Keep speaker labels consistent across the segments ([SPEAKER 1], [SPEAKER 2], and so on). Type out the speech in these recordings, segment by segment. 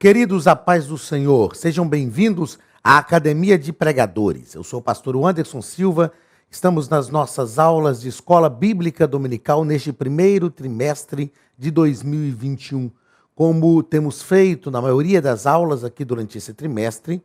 [SPEAKER 1] Queridos, a paz do Senhor, sejam bem-vindos à Academia de Pregadores. Eu sou o pastor Anderson Silva, estamos nas nossas aulas de Escola Bíblica Dominical neste primeiro trimestre de 2021. Como temos feito na maioria das aulas aqui durante esse trimestre,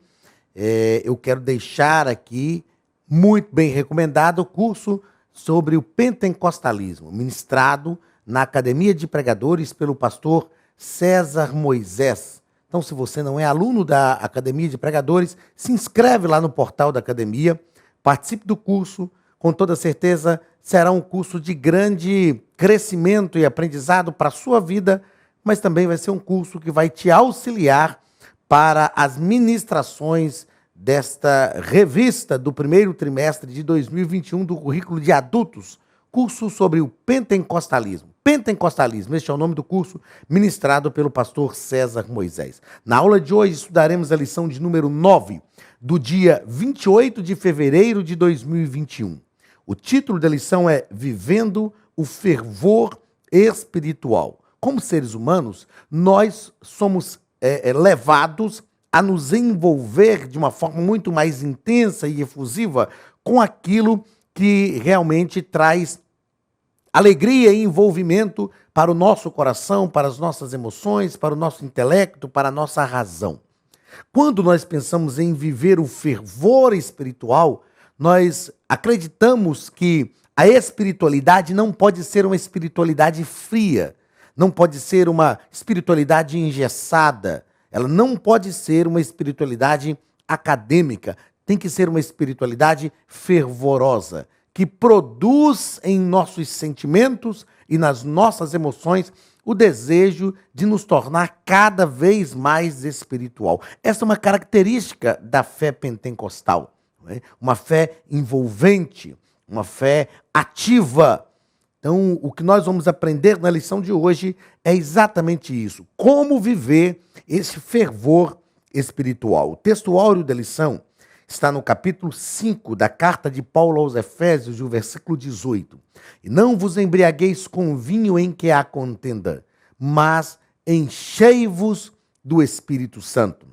[SPEAKER 1] eu quero deixar aqui muito bem recomendado o curso sobre o pentecostalismo, ministrado na Academia de Pregadores pelo pastor César Moisés. Então, se você não é aluno da Academia de Pregadores, se inscreve lá no portal da Academia, participe do curso, com toda certeza será um curso de grande crescimento e aprendizado para a sua vida, mas também vai ser um curso que vai te auxiliar para as ministrações desta revista do primeiro trimestre de 2021 do currículo de adultos, curso sobre o pentecostalismo. Pentecostalismo, este é o nome do curso ministrado pelo pastor César Moisés. Na aula de hoje estudaremos a lição de número 9, do dia 28 de fevereiro de 2021. O título da lição é Vivendo o Fervor Espiritual. Como seres humanos, nós somos levados a nos envolver de uma forma muito mais intensa e efusiva com aquilo que realmente traz alegria e envolvimento para o nosso coração, para as nossas emoções, para o nosso intelecto, para a nossa razão. Quando nós pensamos em viver o fervor espiritual, nós acreditamos que a espiritualidade não pode ser uma espiritualidade fria, não pode ser uma espiritualidade engessada, ela não pode ser uma espiritualidade acadêmica, tem que ser uma espiritualidade fervorosa, que produz em nossos sentimentos e nas nossas emoções o desejo de nos tornar cada vez mais espiritual. Essa é uma característica da fé pentecostal, não é? Uma fé envolvente, uma fé ativa. Então, o que nós vamos aprender na lição de hoje é exatamente isso, como viver esse fervor espiritual. O texto áureo da lição está no capítulo 5 da carta de Paulo aos Efésios, o versículo 18. E não vos embriagueis com vinho em que há contenda, mas enchei-vos do Espírito Santo.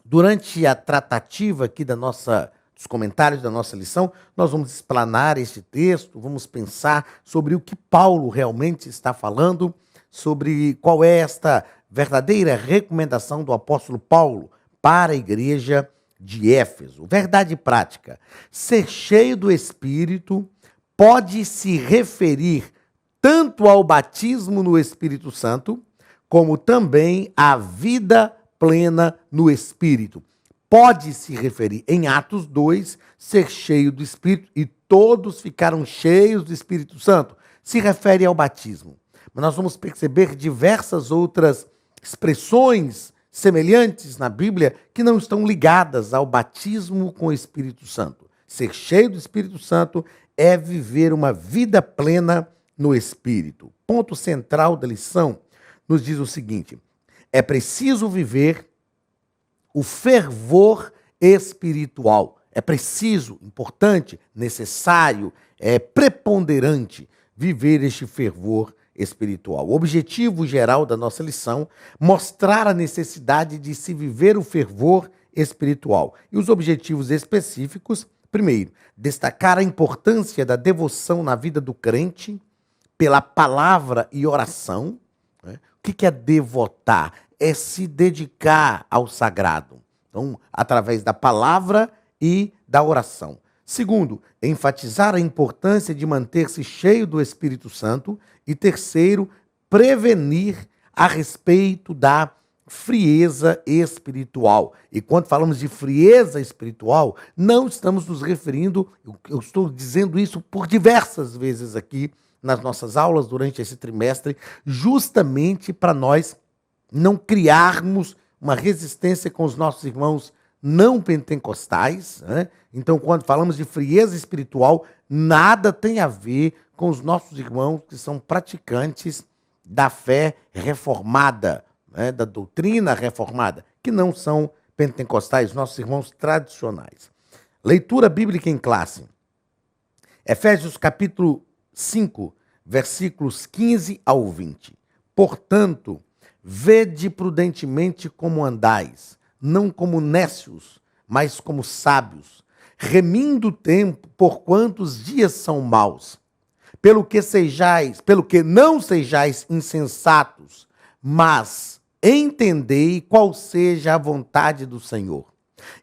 [SPEAKER 1] Durante a tratativa aqui dos comentários da nossa lição, nós vamos explanar este texto, vamos pensar sobre o que Paulo realmente está falando, sobre qual é esta verdadeira recomendação do apóstolo Paulo para a igreja de Éfeso. Verdade prática. Ser cheio do Espírito pode se referir tanto ao batismo no Espírito Santo, como também à vida plena no Espírito. Pode se referir, em Atos 2, ser cheio do Espírito, e todos ficaram cheios do Espírito Santo. Se refere ao batismo. Mas nós vamos perceber diversas outras expressões semelhantes na Bíblia que não estão ligadas ao batismo com o Espírito Santo. Ser cheio do Espírito Santo é viver uma vida plena no Espírito. Ponto central da lição nos diz o seguinte: é preciso viver o fervor espiritual. É preciso, importante, necessário, preponderante viver este fervor espiritual. O objetivo geral da nossa lição, mostrar a necessidade de se viver o fervor espiritual. E os objetivos específicos, primeiro, destacar a importância da devoção na vida do crente pela palavra e oração. Né? O que é devotar? É se dedicar ao sagrado. Então, através da palavra e da oração. Segundo, enfatizar a importância de manter-se cheio do Espírito Santo. E terceiro, prevenir a respeito da frieza espiritual. E quando falamos de frieza espiritual, não estamos nos referindo, eu estou dizendo isso por diversas vezes aqui nas nossas aulas durante esse trimestre, justamente para nós não criarmos uma resistência com os nossos irmãos não pentecostais, né? Então, quando falamos de frieza espiritual, nada tem a ver com os nossos irmãos que são praticantes da fé reformada, né? Da doutrina reformada, que não são pentecostais, nossos irmãos tradicionais. Leitura bíblica em classe. Efésios capítulo 5, versículos 15 ao 20. Portanto, Vede prudentemente como andais, não como nécios, mas como sábios, remindo o tempo, porquanto os dias são maus. Pelo que não sejais insensatos, mas entendei qual seja a vontade do Senhor.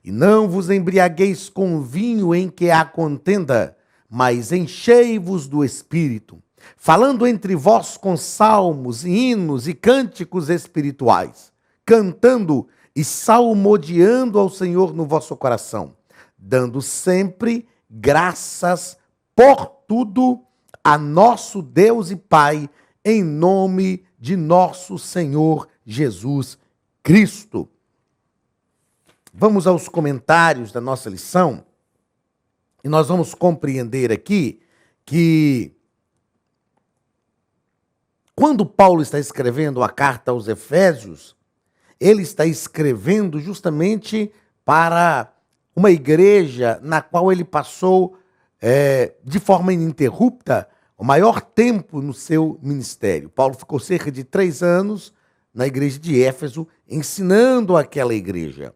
[SPEAKER 1] E não vos embriagueis com vinho em que há contenda, mas enchei-vos do Espírito, falando entre vós com salmos, hinos e cânticos espirituais, cantando e salmodiando ao Senhor no vosso coração, dando sempre graças por tudo a nosso Deus e Pai, em nome de nosso Senhor Jesus Cristo. Vamos aos comentários da nossa lição e nós vamos compreender aqui que quando Paulo está escrevendo a carta aos Efésios, ele está escrevendo justamente para uma igreja na qual ele passou de forma ininterrupta o maior tempo no seu ministério. Paulo ficou cerca de 3 anos na igreja de Éfeso, ensinando aquela igreja.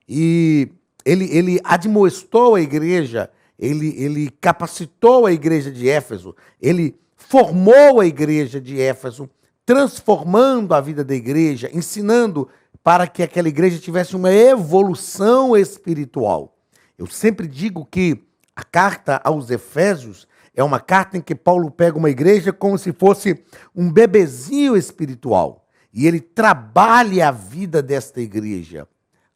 [SPEAKER 1] E ele admoestou a igreja, ele capacitou a igreja de Éfeso, ele formou a igreja de Éfeso, transformando a vida da igreja, ensinando para que aquela igreja tivesse uma evolução espiritual. Eu sempre digo que a carta aos Efésios é uma carta em que Paulo pega uma igreja como se fosse um bebezinho espiritual. E ele trabalha a vida desta igreja,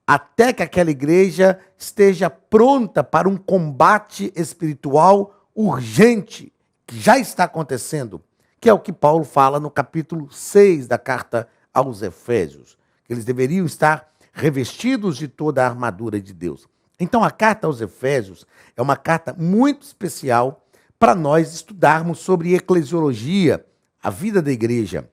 [SPEAKER 1] até que aquela igreja esteja pronta para um combate espiritual urgente, que já está acontecendo, que é o que Paulo fala no capítulo 6 da carta aos Efésios, que eles deveriam estar revestidos de toda a armadura de Deus. Então, a carta aos Efésios é uma carta muito especial para nós estudarmos sobre eclesiologia, a vida da igreja.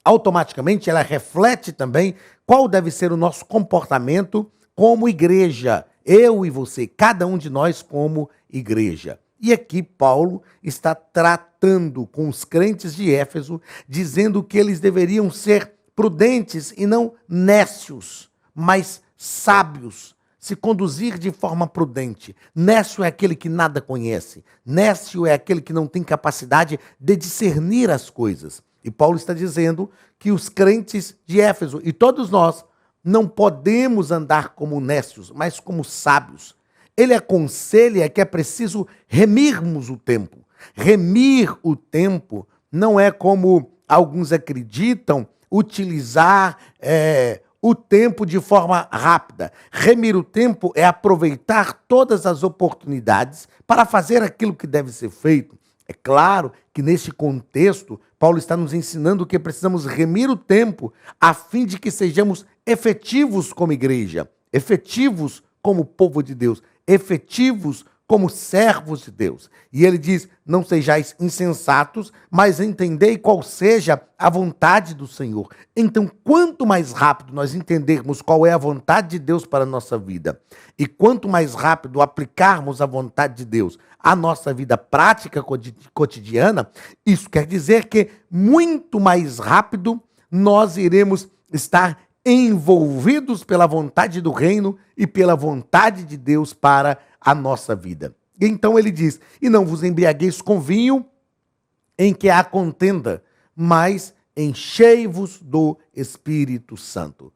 [SPEAKER 1] Automaticamente, ela reflete também qual deve ser o nosso comportamento como igreja, eu e você, cada um de nós como igreja. E aqui Paulo está tratando com os crentes de Éfeso, dizendo que eles deveriam ser prudentes e não nécios, mas sábios, se conduzir de forma prudente. Nécio é aquele que nada conhece. Nécio é aquele que não tem capacidade de discernir as coisas. E Paulo está dizendo que os crentes de Éfeso e todos nós não podemos andar como nécios, mas como sábios. Ele aconselha que é preciso remirmos o tempo. Remir o tempo não é, como alguns acreditam, utilizar o tempo de forma rápida. Remir o tempo é aproveitar todas as oportunidades para fazer aquilo que deve ser feito. É claro que neste contexto, Paulo está nos ensinando que precisamos remir o tempo a fim de que sejamos efetivos como igreja, efetivos como povo de Deus, efetivos como servos de Deus. E ele diz, não sejais insensatos, mas entendei qual seja a vontade do Senhor. Então, quanto mais rápido nós entendermos qual é a vontade de Deus para a nossa vida, e quanto mais rápido aplicarmos a vontade de Deus à nossa vida prática cotidiana, isso quer dizer que muito mais rápido nós iremos estar envolvidos pela vontade do reino e pela vontade de Deus para a nossa vida. Então ele diz, e não vos embriagueis com vinho em que há contenda, mas enchei-vos do Espírito Santo.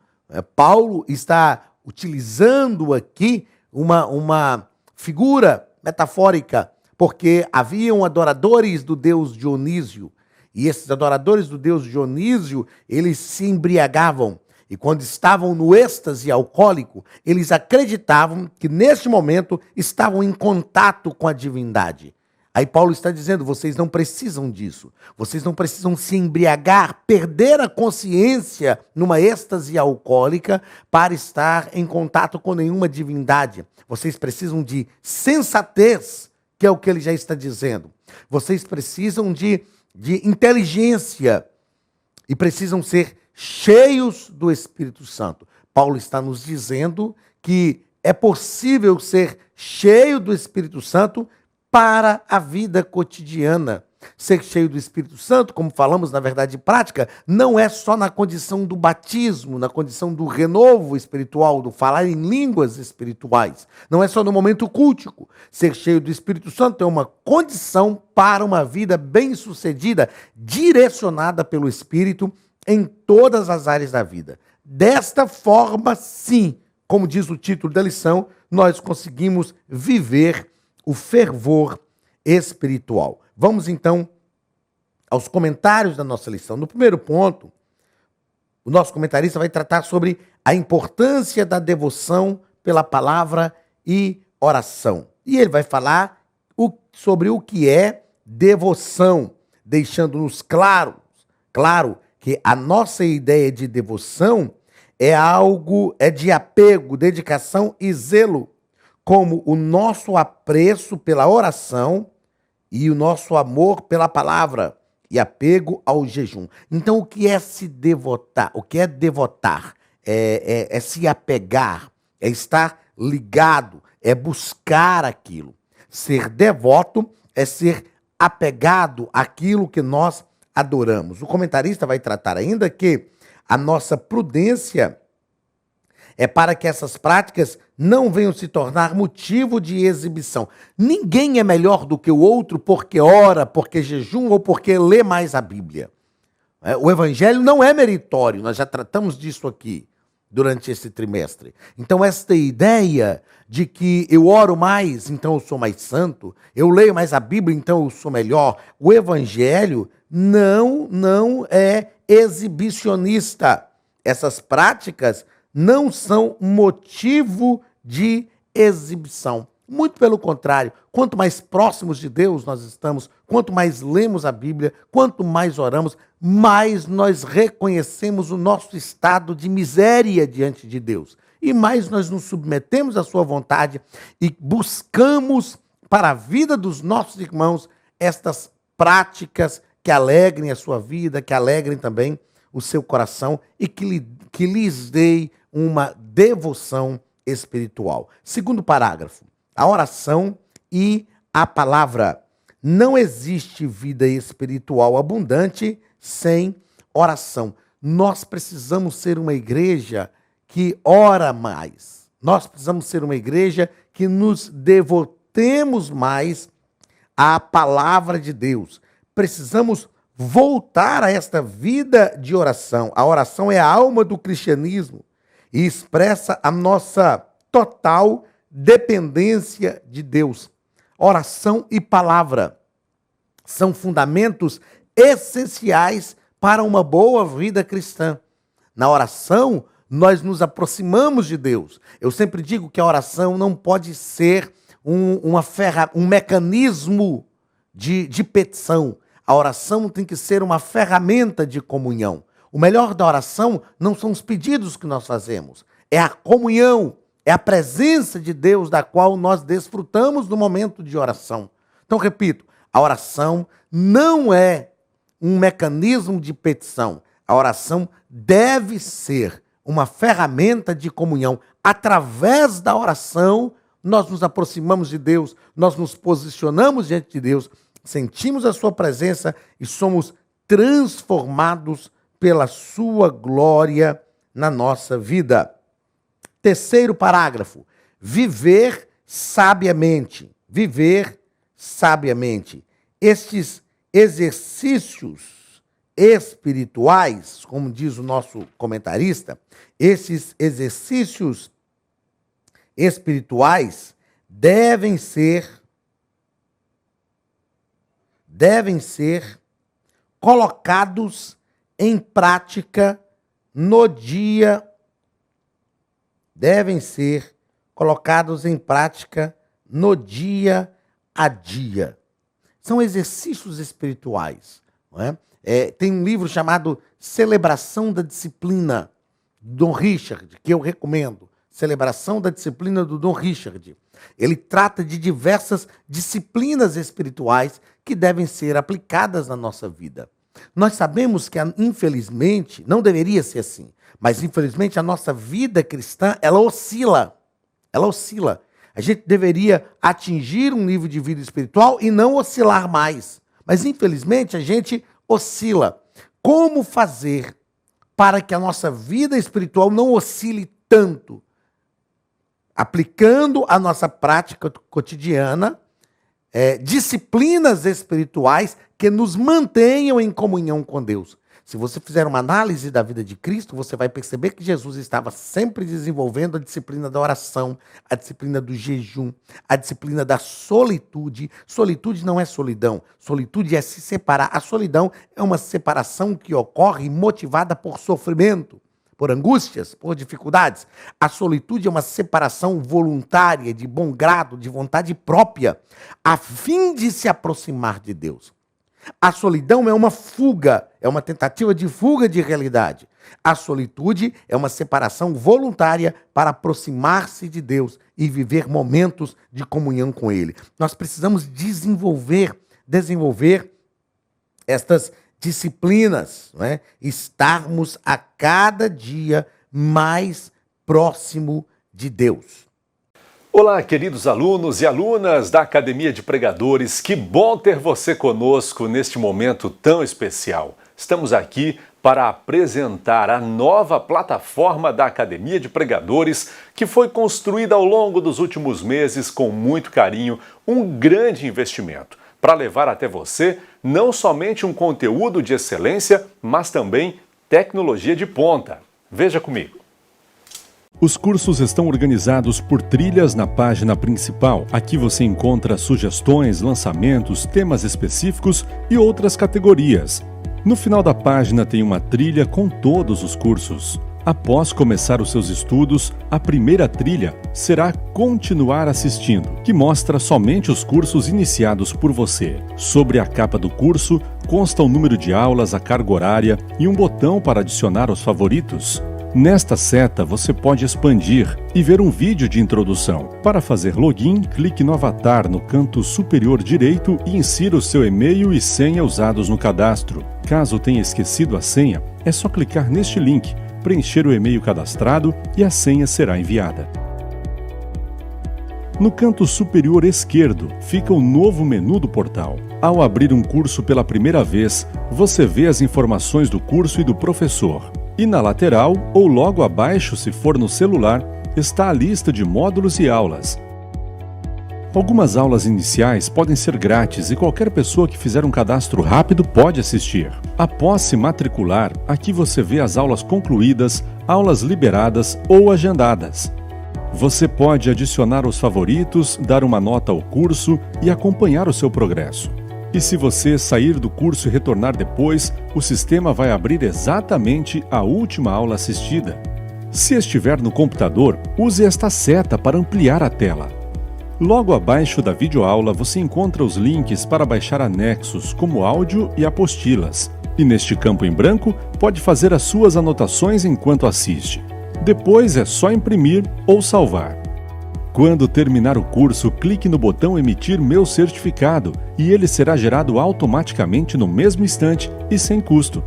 [SPEAKER 1] Paulo está utilizando aqui uma figura metafórica, porque haviam adoradores do deus Dionísio, e esses adoradores do deus Dionísio, eles se embriagavam. E quando estavam no êxtase alcoólico, eles acreditavam que neste momento estavam em contato com a divindade. Aí Paulo está dizendo, vocês não precisam disso. Vocês não precisam se embriagar, perder a consciência numa êxtase alcoólica para estar em contato com nenhuma divindade. Vocês precisam de sensatez, que é o que ele já está dizendo. Vocês precisam de inteligência e precisam ser cheios do Espírito Santo. Paulo está nos dizendo que é possível ser cheio do Espírito Santo para a vida cotidiana. Ser cheio do Espírito Santo, como falamos na verdade prática, não é só na condição do batismo, na condição do renovo espiritual, do falar em línguas espirituais. Não é só no momento cultico. Ser cheio do Espírito Santo é uma condição para uma vida bem-sucedida, direcionada pelo Espírito em todas as áreas da vida. Desta forma, sim, como diz o título da lição, nós conseguimos viver o fervor espiritual. Vamos então aos comentários da nossa lição. No primeiro ponto, o nosso comentarista vai tratar sobre a importância da devoção pela palavra e oração. E ele vai falar sobre o que é devoção, deixando-nos claro que a nossa ideia de devoção é de apego, dedicação e zelo, como o nosso apreço pela oração e o nosso amor pela palavra e apego ao jejum. Então, o que é se devotar? O que é devotar? É se apegar, é estar ligado, é buscar aquilo. Ser devoto é ser apegado àquilo que nós adoramos. O comentarista vai tratar ainda que a nossa prudência é para que essas práticas não venham se tornar motivo de exibição. Ninguém é melhor do que o outro porque ora, porque jejum ou porque lê mais a Bíblia. O evangelho não é meritório, nós já tratamos disso aqui durante esse trimestre. Então, esta ideia de que eu oro mais, então eu sou mais santo, eu leio mais a Bíblia, então eu sou melhor. O evangelho não é exibicionista. Essas práticas não são motivo de exibição. Muito pelo contrário, quanto mais próximos de Deus nós estamos, quanto mais lemos a Bíblia, quanto mais oramos, mais nós reconhecemos o nosso estado de miséria diante de Deus. E mais nós nos submetemos à sua vontade e buscamos para a vida dos nossos irmãos estas práticas que alegrem a sua vida, que alegrem também o seu coração e que lhes dê uma devoção espiritual. Segundo parágrafo, a oração e a palavra. Não existe vida espiritual abundante sem oração. Nós precisamos ser uma igreja que ora mais. Nós precisamos ser uma igreja que nos devotemos mais à palavra de Deus. Precisamos voltar a esta vida de oração. A oração é a alma do cristianismo e expressa a nossa total dependência de Deus. Oração e palavra são fundamentos essenciais para uma boa vida cristã. Na oração, nós nos aproximamos de Deus. Eu sempre digo que a oração não pode ser um mecanismo de petição. A oração tem que ser uma ferramenta de comunhão. O melhor da oração não são os pedidos que nós fazemos, é a comunhão, é a presença de Deus da qual nós desfrutamos no momento de oração. Então, repito, a oração não é um mecanismo de petição. A oração deve ser uma ferramenta de comunhão. Através da oração, nós nos aproximamos de Deus, nós nos posicionamos diante de Deus, sentimos a sua presença e somos transformados pela sua glória na nossa vida. Terceiro parágrafo, viver sabiamente. Viver sabiamente. Estes exercícios espirituais, como diz o nosso comentarista, esses exercícios espirituais devem ser colocados em prática no dia. Devem ser colocados em prática no dia a dia. São exercícios espirituais. Não é? Tem um livro chamado Celebração da Disciplina, do Dom Richard, que eu recomendo. Celebração da Disciplina, do Dom Richard. Ele trata de diversas disciplinas espirituais que devem ser aplicadas na nossa vida. Nós sabemos que, infelizmente, não deveria ser assim, mas infelizmente a nossa vida cristã, ela oscila. Ela oscila. A gente deveria atingir um nível de vida espiritual e não oscilar mais. Mas infelizmente a gente oscila. Como fazer para que a nossa vida espiritual não oscile tanto? Aplicando a nossa prática cotidiana, disciplinas espirituais que nos mantenham em comunhão com Deus. Se você fizer uma análise da vida de Cristo, você vai perceber que Jesus estava sempre desenvolvendo a disciplina da oração, a disciplina do jejum, a disciplina da solitude. Solitude não é solidão, solitude é se separar. A solidão é uma separação que ocorre motivada por sofrimento, por angústias, por dificuldades. A solitude é uma separação voluntária, de bom grado, de vontade própria, a fim de se aproximar de Deus. A solidão é uma fuga, é uma tentativa de fuga de realidade. A solitude é uma separação voluntária para aproximar-se de Deus e viver momentos de comunhão com Ele. Nós precisamos desenvolver estas disciplinas, não é? Estarmos a cada dia mais próximo de Deus.
[SPEAKER 2] Olá, queridos alunos e alunas da Academia de Pregadores, que bom ter você conosco neste momento tão especial. Estamos aqui para apresentar a nova plataforma da Academia de Pregadores, que foi construída ao longo dos últimos meses com muito carinho, um grande investimento, para levar até você não somente um conteúdo de excelência, mas também tecnologia de ponta. Veja comigo.
[SPEAKER 3] Os cursos estão organizados por trilhas na página principal. Aqui você encontra sugestões, lançamentos, temas específicos e outras categorias. No final da página tem uma trilha com todos os cursos. Após começar os seus estudos, a primeira trilha será Continuar assistindo, que mostra somente os cursos iniciados por você. Sobre a capa do curso consta o número de aulas, a carga horária e um botão para adicionar aos favoritos. Nesta seta, você pode expandir e ver um vídeo de introdução. Para fazer login, clique no avatar no canto superior direito e insira o seu e-mail e senha usados no cadastro. Caso tenha esquecido a senha, é só clicar neste link, preencher o e-mail cadastrado e a senha será enviada. No canto superior esquerdo fica o novo menu do portal. Ao abrir um curso pela primeira vez, você vê as informações do curso e do professor. E na lateral, ou logo abaixo, se for no celular, está a lista de módulos e aulas. Algumas aulas iniciais podem ser grátis e qualquer pessoa que fizer um cadastro rápido pode assistir. Após se matricular, aqui você vê as aulas concluídas, aulas liberadas ou agendadas. Você pode adicionar os favoritos, dar uma nota ao curso e acompanhar o seu progresso. E se você sair do curso e retornar depois, o sistema vai abrir exatamente a última aula assistida. Se estiver no computador, use esta seta para ampliar a tela. Logo abaixo da videoaula você encontra os links para baixar anexos, como áudio e apostilas. E neste campo em branco, pode fazer as suas anotações enquanto assiste. Depois é só imprimir ou salvar. Quando terminar o curso, clique no botão Emitir meu certificado e ele será gerado automaticamente no mesmo instante e sem custo.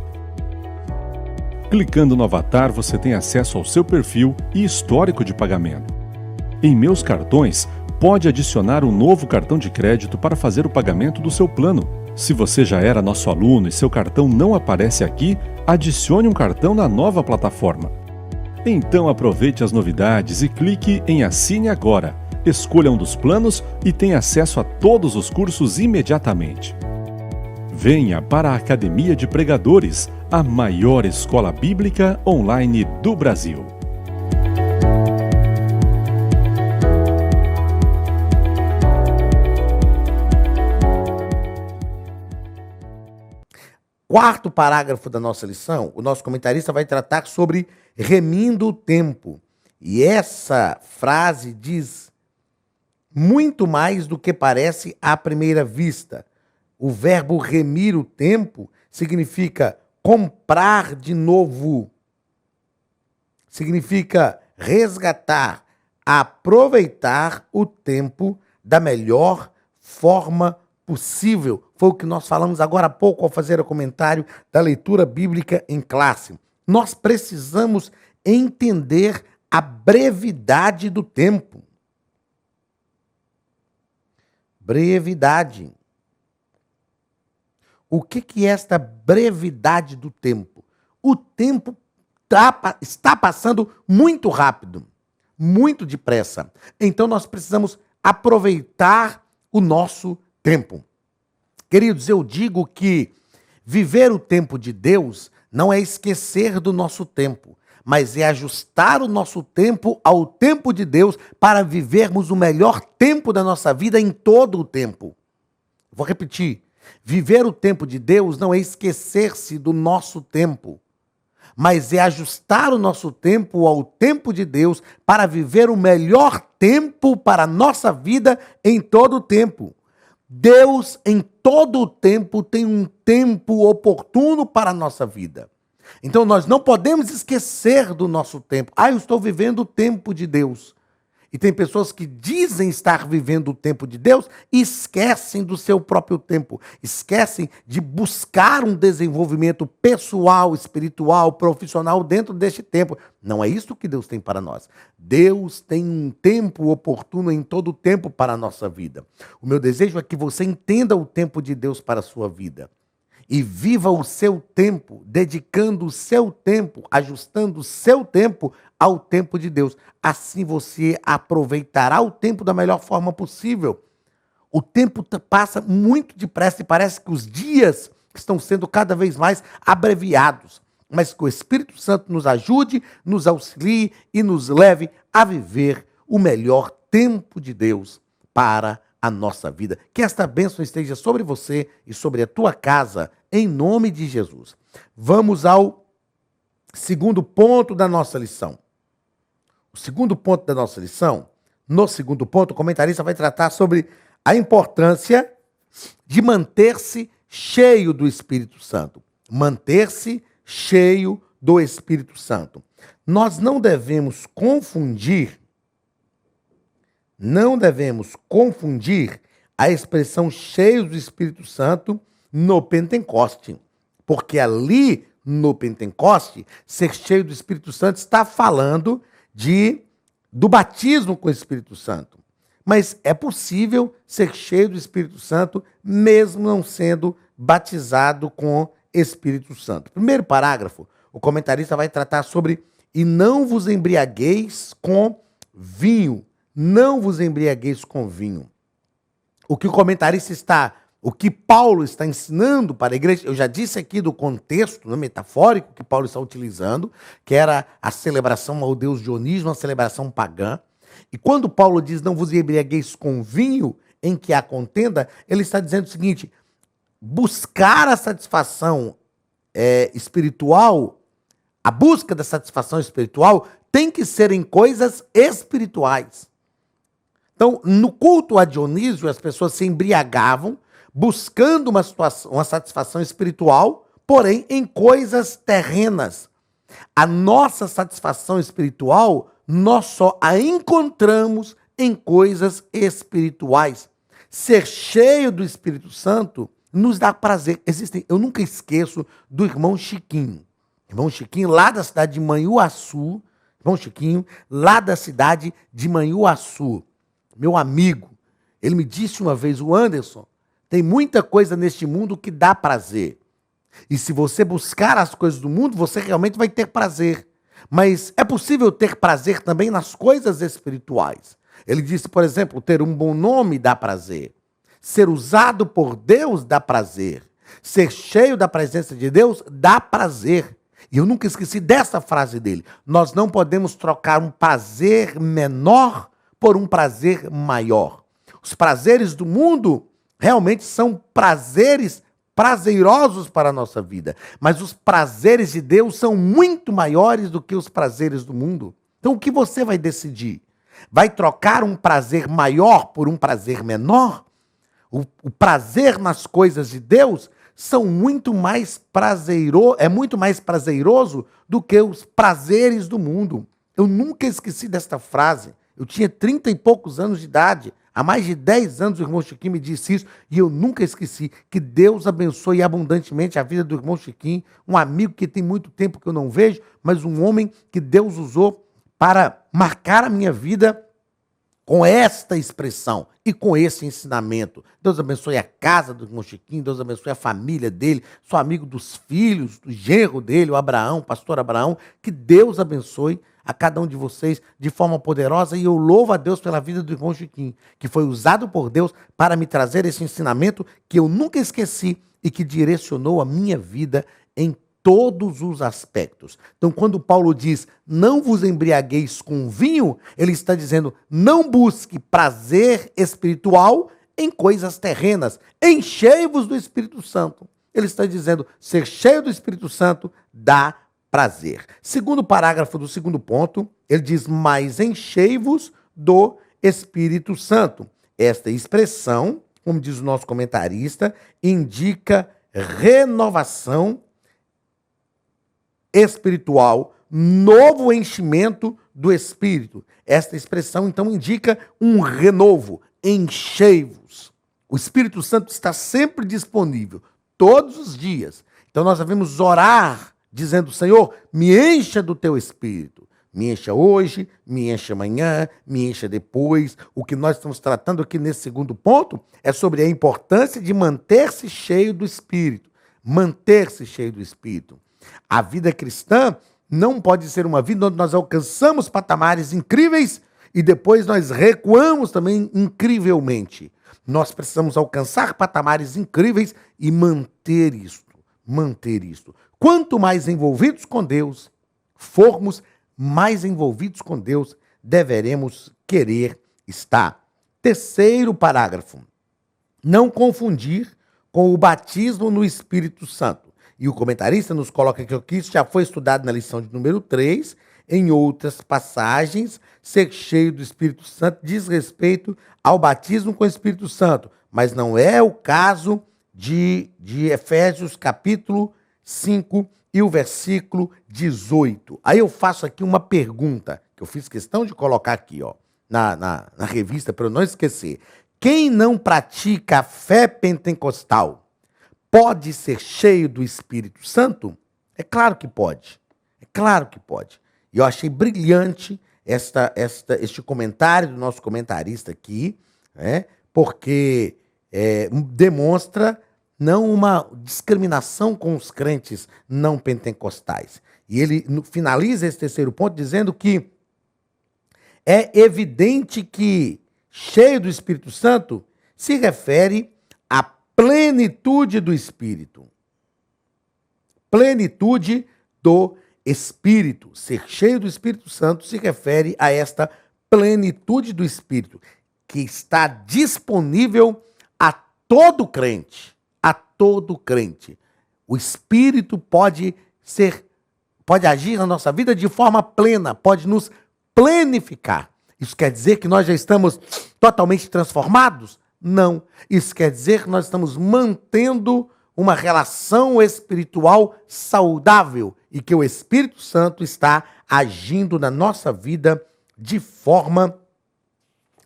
[SPEAKER 3] Clicando no avatar, você tem acesso ao seu perfil e histórico de pagamento. Em Meus Cartões, pode adicionar um novo cartão de crédito para fazer o pagamento do seu plano. Se você já era nosso aluno e seu cartão não aparece aqui, adicione um cartão na nova plataforma. Então aproveite as novidades e clique em Assine Agora. Escolha um dos planos e tenha acesso a todos os cursos imediatamente. Venha para a Academia de Pregadores, a maior escola bíblica online do Brasil.
[SPEAKER 1] Quarto parágrafo da nossa lição, o nosso comentarista vai tratar sobre remindo o tempo. E essa frase diz muito mais do que parece à primeira vista. O verbo remir o tempo significa comprar de novo. Significa resgatar, aproveitar o tempo da melhor forma possível. Foi o que nós falamos agora há pouco ao fazer o comentário da leitura bíblica em classe. Nós precisamos entender a brevidade do tempo. Brevidade. o que é esta brevidade do tempo? O tempo está passando muito rápido, muito depressa. Então nós precisamos aproveitar o nosso tempo. Queridos, eu digo que viver o tempo de Deus não é esquecer do nosso tempo, mas é ajustar o nosso tempo ao tempo de Deus para vivermos o melhor tempo da nossa vida em todo o tempo. Vou repetir. Viver o tempo de Deus não é esquecer-se do nosso tempo, mas é ajustar o nosso tempo ao tempo de Deus para viver o melhor tempo para a nossa vida em todo o tempo. Deus, em todo o tempo, tem um tempo oportuno para a nossa vida. Então, nós não podemos esquecer do nosso tempo. Eu estou vivendo o tempo de Deus. E tem pessoas que dizem estar vivendo o tempo de Deus e esquecem do seu próprio tempo. Esquecem de buscar um desenvolvimento pessoal, espiritual, profissional dentro deste tempo. Não é isso que Deus tem para nós. Deus tem um tempo oportuno em todo o tempo para a nossa vida. O meu desejo é que você entenda o tempo de Deus para a sua vida. E viva o seu tempo, dedicando o seu tempo, ajustando o seu tempo ao tempo de Deus. Assim você aproveitará o tempo da melhor forma possível. O tempo passa muito depressa e parece que os dias estão sendo cada vez mais abreviados. Mas que o Espírito Santo nos ajude, nos auxilie e nos leve a viver o melhor tempo de Deus para a nossa vida. Que esta bênção esteja sobre você e sobre a tua casa, em nome de Jesus. Vamos ao segundo ponto da nossa lição. O segundo ponto da nossa lição, no segundo ponto, o comentarista vai tratar sobre a importância de manter-se cheio do Espírito Santo. Manter-se cheio do Espírito Santo. Nós não devemos confundir a expressão cheio do Espírito Santo no Pentecoste. Porque ali, no Pentecoste, ser cheio do Espírito Santo está falando do batismo com o Espírito Santo. Mas é possível ser cheio do Espírito Santo mesmo não sendo batizado com Espírito Santo. Primeiro parágrafo, o comentarista vai tratar sobre e não vos embriagueis com vinho. Não vos embriagueis com vinho. O que Paulo está ensinando para a igreja, eu já disse aqui do contexto metafórico que Paulo está utilizando, que era a celebração ao deus Dionísio, uma celebração pagã. E quando Paulo diz não vos embriagueis com vinho, em que há contenda, ele está dizendo o seguinte: buscar a satisfação espiritual, a busca da satisfação espiritual tem que ser em coisas espirituais. Então, no culto a Dionísio, as pessoas se embriagavam, buscando uma satisfação espiritual, porém em coisas terrenas. A nossa satisfação espiritual, nós só a encontramos em coisas espirituais. Ser cheio do Espírito Santo nos dá prazer. Eu nunca esqueço do irmão Chiquinho. Irmão Chiquinho, lá da cidade de Manhuaçu. Irmão Chiquinho, lá da cidade de Manhuaçu. Meu amigo, ele me disse uma vez, o Anderson, tem muita coisa neste mundo que dá prazer. E se você buscar as coisas do mundo, você realmente vai ter prazer. Mas é possível ter prazer também nas coisas espirituais. Ele disse, por exemplo, ter um bom nome dá prazer. Ser usado por Deus dá prazer. Ser cheio da presença de Deus dá prazer. E eu nunca esqueci dessa frase dele. Nós não podemos trocar um prazer menor por um prazer maior. Os prazeres do mundo realmente são prazerosos para a nossa vida. Mas os prazeres de Deus são muito maiores do que os prazeres do mundo. Então o que você vai decidir? Vai trocar um prazer maior por um prazer menor? O prazer nas coisas de Deus é muito mais prazeroso do que os prazeres do mundo. Eu nunca esqueci desta frase. Eu tinha 30 e poucos anos de idade. Há mais de 10 anos o irmão Chiquinho me disse isso e eu nunca esqueci. Que Deus abençoe abundantemente a vida do irmão Chiquinho, um amigo que tem muito tempo que eu não vejo, mas um homem que Deus usou para marcar a minha vida com esta expressão e com esse ensinamento. Deus abençoe a casa do irmão Chiquinho, Deus abençoe a família dele, sou amigo dos filhos, do genro dele, o Abraão, o pastor Abraão, que Deus abençoe a cada um de vocês de forma poderosa, e eu louvo a Deus pela vida do irmão Chiquinho, que foi usado por Deus para me trazer esse ensinamento que eu nunca esqueci e que direcionou a minha vida em todos os aspectos. Então, quando Paulo diz, não vos embriagueis com vinho, ele está dizendo, não busque prazer espiritual em coisas terrenas, enchei-vos do Espírito Santo. Ele está dizendo, ser cheio do Espírito Santo dá prazer. Segundo parágrafo do segundo ponto, ele diz, mas enchei-vos do Espírito Santo. Esta expressão, como diz o nosso comentarista, indica renovação espiritual, novo enchimento do Espírito. Esta expressão, então, indica um renovo, enchei-vos. O Espírito Santo está sempre disponível, todos os dias. Então, nós devemos orar, dizendo, Senhor, me encha do teu Espírito. Me encha hoje, me encha amanhã, me encha depois. O que nós estamos tratando aqui nesse segundo ponto é sobre a importância de manter-se cheio do Espírito. Manter-se cheio do Espírito. A vida cristã não pode ser uma vida onde nós alcançamos patamares incríveis e depois nós recuamos também incrivelmente. Nós precisamos alcançar patamares incríveis e manter isto. Manter isto. Quanto mais envolvidos com Deus formos, mais envolvidos com Deus deveremos querer estar. Terceiro parágrafo. Não confundir com o batismo no Espírito Santo. E o comentarista nos coloca que isso já foi estudado na lição de número 3, em outras passagens, ser cheio do Espírito Santo diz respeito ao batismo com o Espírito Santo, mas não é o caso de Efésios capítulo 5 e o versículo 18. Aí eu faço aqui uma pergunta, que eu fiz questão de colocar aqui, ó, na revista, para eu não esquecer. Quem não pratica a fé pentecostal pode ser cheio do Espírito Santo? É claro que pode. É claro que pode. E eu achei brilhante este comentário do nosso comentarista aqui, né? Porque demonstra não uma discriminação com os crentes não pentecostais. E ele finaliza esse terceiro ponto dizendo que é evidente que cheio do Espírito Santo se refere à plenitude do Espírito. Plenitude do Espírito. Ser cheio do Espírito Santo se refere a esta plenitude do Espírito, que está disponível a todo crente. A todo crente. O Espírito pode agir na nossa vida de forma plena, pode nos plenificar. Isso quer dizer que nós já estamos totalmente transformados? Não. Isso quer dizer que nós estamos mantendo uma relação espiritual saudável e que o Espírito Santo está agindo na nossa vida de forma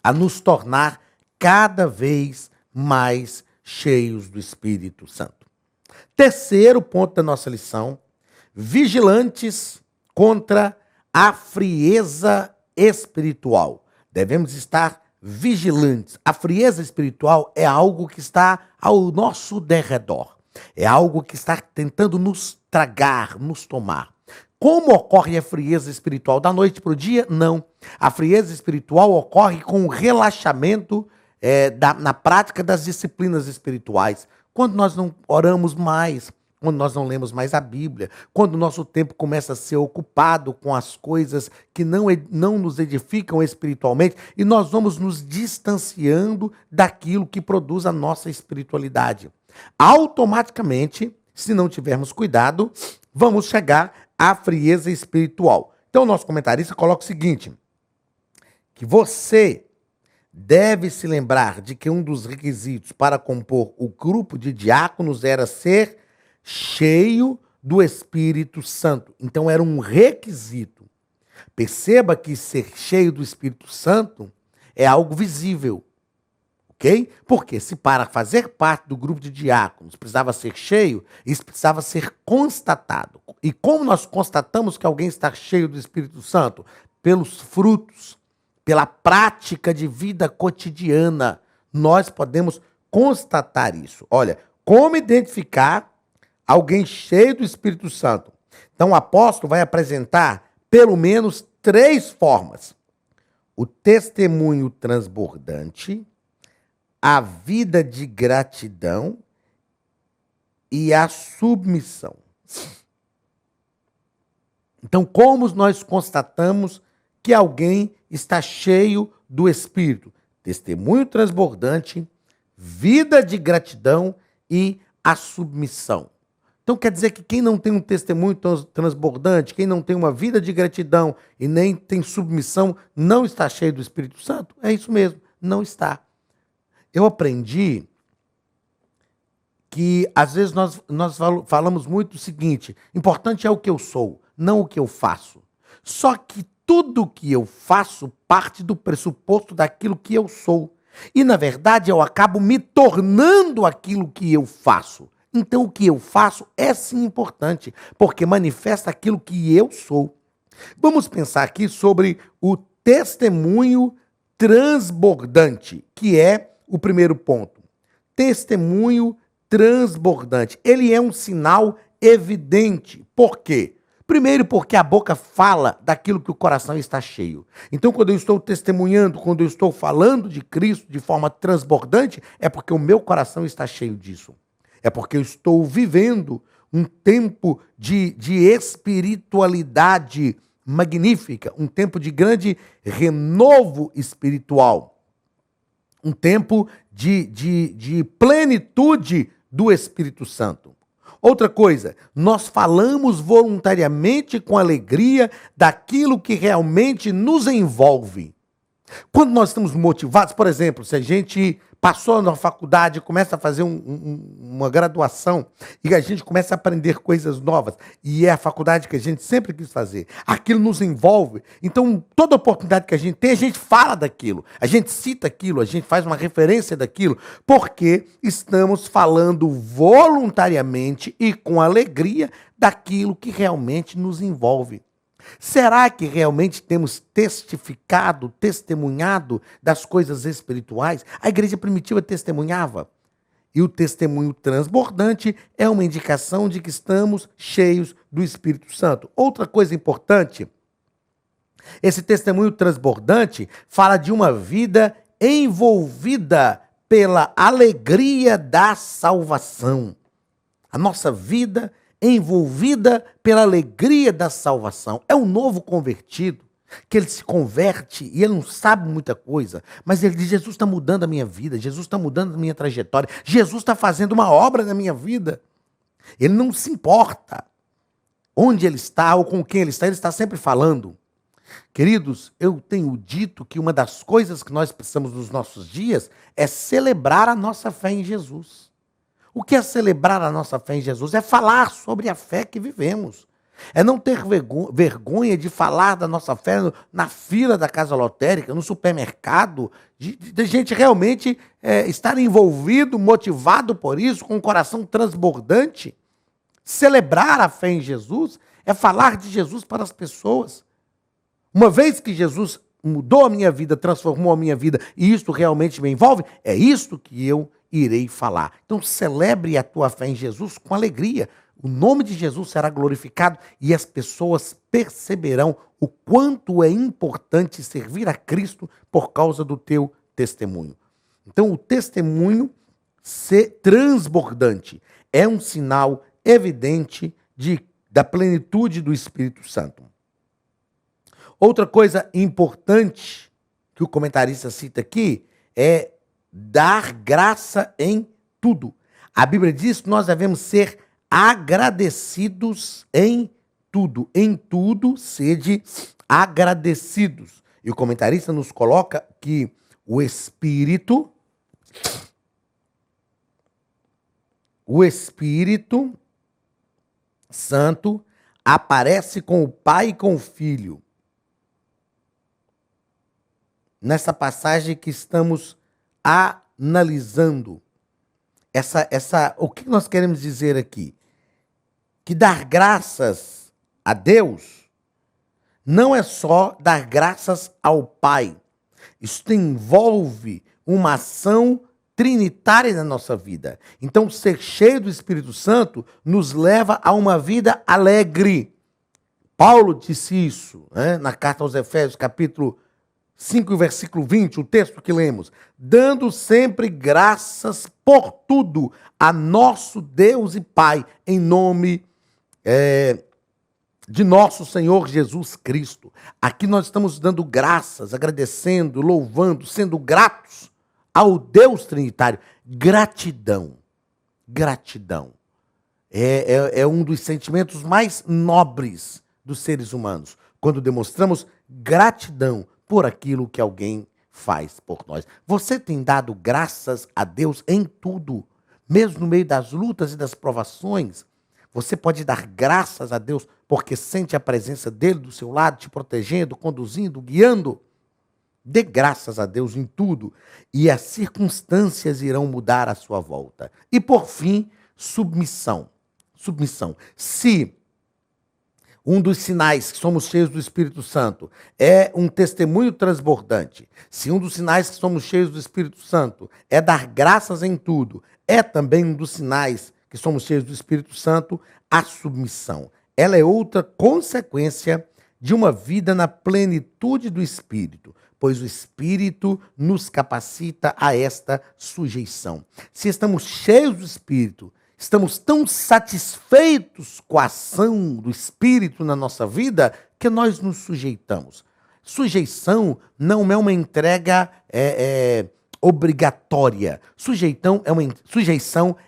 [SPEAKER 1] a nos tornar cada vez mais cheios do Espírito Santo. Terceiro ponto da nossa lição: vigilantes contra a frieza espiritual. Devemos estar vigilantes. A frieza espiritual é algo que está ao nosso derredor. É algo que está tentando nos tragar, nos tomar. Como ocorre a frieza espiritual? Da noite para o dia? Não. A frieza espiritual ocorre com o relaxamento na prática das disciplinas espirituais. Quando nós não oramos mais, quando nós não lemos mais a Bíblia, quando o nosso tempo começa a ser ocupado com as coisas que não nos edificam espiritualmente, e nós vamos nos distanciando daquilo que produz a nossa espiritualidade. Automaticamente, se não tivermos cuidado, vamos chegar à frieza espiritual. Então, o nosso comentarista coloca o seguinte, que você deve se lembrar de que um dos requisitos para compor o grupo de diáconos era ser cheio do Espírito Santo. Então, era um requisito. Perceba que ser cheio do Espírito Santo é algo visível. Ok? Porque se para fazer parte do grupo de diáconos precisava ser cheio, isso precisava ser constatado. E como nós constatamos que alguém está cheio do Espírito Santo? Pelos frutos. pela prática de vida cotidiana, nós podemos constatar isso. Olha, como identificar alguém cheio do Espírito Santo? Então, o apóstolo vai apresentar pelo menos 3 formas: o testemunho transbordante, a vida de gratidão e a submissão. Então, como nós constatamos que alguém está cheio do Espírito? Testemunho transbordante, vida de gratidão e a submissão. Então quer dizer que quem não tem um testemunho transbordante, quem não tem uma vida de gratidão e nem tem submissão, não está cheio do Espírito Santo? É isso mesmo, não está. Eu aprendi que às vezes nós falamos muito o seguinte: importante é o que eu sou, não o que eu faço. Só que tudo que eu faço parte do pressuposto daquilo que eu sou. E, na verdade, eu acabo me tornando aquilo que eu faço. Então, o que eu faço é sim importante, porque manifesta aquilo que eu sou. Vamos pensar aqui sobre o testemunho transbordante, que é o primeiro ponto. Testemunho transbordante. Ele é um sinal evidente. Por quê? Primeiro, porque a boca fala daquilo que o coração está cheio. Então, quando eu estou testemunhando, quando eu estou falando de Cristo de forma transbordante, é porque o meu coração está cheio disso. É porque eu estou vivendo um tempo de espiritualidade magnífica, um tempo de grande renovo espiritual, um tempo de plenitude do Espírito Santo. Outra coisa, nós falamos voluntariamente com alegria daquilo que realmente nos envolve. Quando nós estamos motivados, por exemplo, se a gente passou na faculdade, começa a fazer uma graduação e a gente começa a aprender coisas novas, e é a faculdade que a gente sempre quis fazer, aquilo nos envolve. Então, toda oportunidade que a gente tem, a gente fala daquilo, a gente cita aquilo, a gente faz uma referência daquilo, porque estamos falando voluntariamente e com alegria daquilo que realmente nos envolve. Será que realmente temos testificado, testemunhado das coisas espirituais? A igreja primitiva testemunhava. E o testemunho transbordante é uma indicação de que estamos cheios do Espírito Santo. Outra coisa importante, esse testemunho transbordante fala de uma vida envolvida pela alegria da salvação. A nossa vida envolvida pela alegria da salvação. É um novo convertido, que ele se converte e ele não sabe muita coisa, mas ele diz: Jesus está mudando a minha vida, Jesus está mudando a minha trajetória, Jesus está fazendo uma obra na minha vida. Ele não se importa onde ele está ou com quem ele está sempre falando. Queridos, eu tenho dito que uma das coisas que nós precisamos nos nossos dias é celebrar a nossa fé em Jesus. O que é celebrar a nossa fé em Jesus? É falar sobre a fé que vivemos. É não ter vergonha de falar da nossa fé na fila da casa lotérica, no supermercado, de gente realmente estar envolvido, motivado por isso, com um coração transbordante. Celebrar a fé em Jesus é falar de Jesus para as pessoas. Uma vez que Jesus mudou a minha vida, transformou a minha vida, e isto realmente me envolve, é isto que eu irei falar. Então celebre a tua fé em Jesus com alegria. O nome de Jesus será glorificado e as pessoas perceberão o quanto é importante servir a Cristo por causa do teu testemunho. Então o testemunho ser transbordante é um sinal evidente da plenitude do Espírito Santo. Outra coisa importante que o comentarista cita aqui é dar graça em tudo. A Bíblia diz que nós devemos ser agradecidos em tudo. Em tudo, sede agradecidos. E o comentarista nos coloca que o Espírito Santo aparece com o Pai e com o Filho. Nessa passagem que estamos analisando, o que nós queremos dizer aqui? Que dar graças a Deus não é só dar graças ao Pai, Isso envolve uma ação trinitária na nossa vida. Então, ser cheio do Espírito Santo nos leva a uma vida alegre. Paulo disse isso, né, na carta aos Efésios, capítulo 5, versículo 20, o texto que lemos. Dando sempre graças por tudo a nosso Deus e Pai, em nome de nosso Senhor Jesus Cristo. Aqui nós estamos dando graças, agradecendo, louvando, sendo gratos ao Deus Trinitário. Gratidão. Gratidão. É um dos sentimentos mais nobres dos seres humanos, quando demonstramos gratidão por aquilo que alguém faz por nós. Você tem dado graças a Deus em tudo, mesmo no meio das lutas e das provações. Você pode dar graças a Deus porque sente a presença dele do seu lado, te protegendo, conduzindo, guiando. Dê graças a Deus em tudo e as circunstâncias irão mudar à sua volta. E por fim, submissão. Submissão. Se um dos sinais que somos cheios do Espírito Santo é um testemunho transbordante, se um dos sinais que somos cheios do Espírito Santo é dar graças em tudo, é também um dos sinais que somos cheios do Espírito Santo a submissão. Ela é outra consequência de uma vida na plenitude do Espírito, pois o Espírito nos capacita a esta sujeição. Se estamos cheios do Espírito, estamos tão satisfeitos com a ação do Espírito na nossa vida que nós nos sujeitamos. Sujeição não é uma entrega obrigatória. Sujeição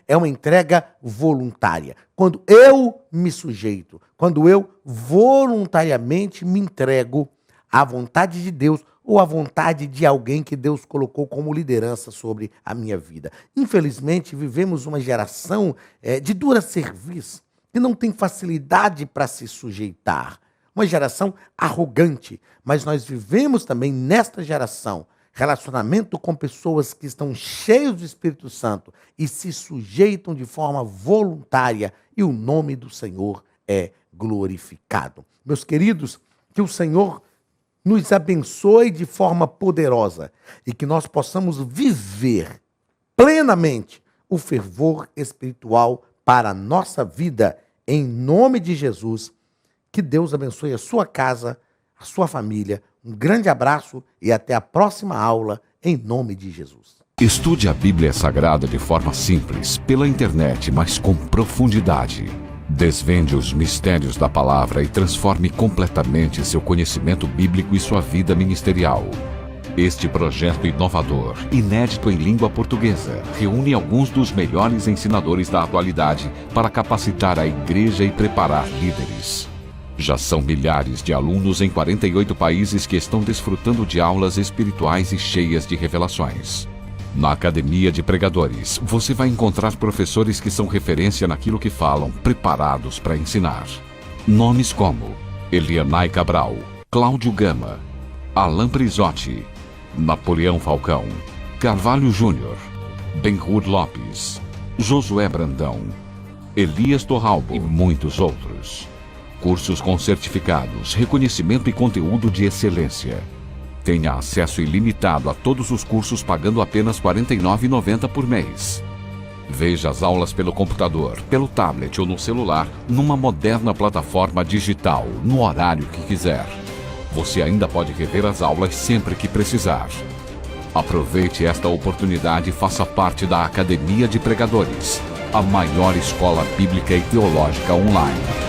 [SPEAKER 1] é uma entrega voluntária. Quando eu me sujeito, quando eu voluntariamente me entrego à vontade de Deus ou à vontade de alguém que Deus colocou como liderança sobre a minha vida. Infelizmente, vivemos uma geração de dura serviço, que não tem facilidade para se sujeitar. Uma geração arrogante, mas nós vivemos também nesta geração relacionamento com pessoas que estão cheios do Espírito Santo e se sujeitam de forma voluntária e o nome do Senhor é glorificado. Meus queridos, que o Senhor nos abençoe de forma poderosa e que nós possamos viver plenamente o fervor espiritual para a nossa vida, em nome de Jesus. Que Deus abençoe a sua casa, a sua família. Um grande abraço e até a próxima aula, em nome de Jesus.
[SPEAKER 4] Estude a Bíblia Sagrada de forma simples, pela internet, mas com profundidade. Desvende os mistérios da palavra e transforme completamente seu conhecimento bíblico e sua vida ministerial. Este projeto inovador, inédito em língua portuguesa, reúne alguns dos melhores ensinadores da atualidade para capacitar a igreja e preparar líderes. Já são milhares de alunos em 48 países que estão desfrutando de aulas espirituais e cheias de revelações. Na Academia de Pregadores, você vai encontrar professores que são referência naquilo que falam, preparados para ensinar. Nomes como Elianai Cabral, Cláudio Gama, Alain Prisotti, Napoleão Falcão, Carvalho Júnior, Benhur Lopes, Josué Brandão, Elias Torralbo e muitos outros. Cursos com certificados, reconhecimento e conteúdo de excelência. Tenha acesso ilimitado a todos os cursos pagando apenas R$ 49,90 por mês. Veja as aulas pelo computador, pelo tablet ou no celular, numa moderna plataforma digital, no horário que quiser. Você ainda pode rever as aulas sempre que precisar. Aproveite esta oportunidade e faça parte da Academia de Pregadores, a maior escola bíblica e teológica online.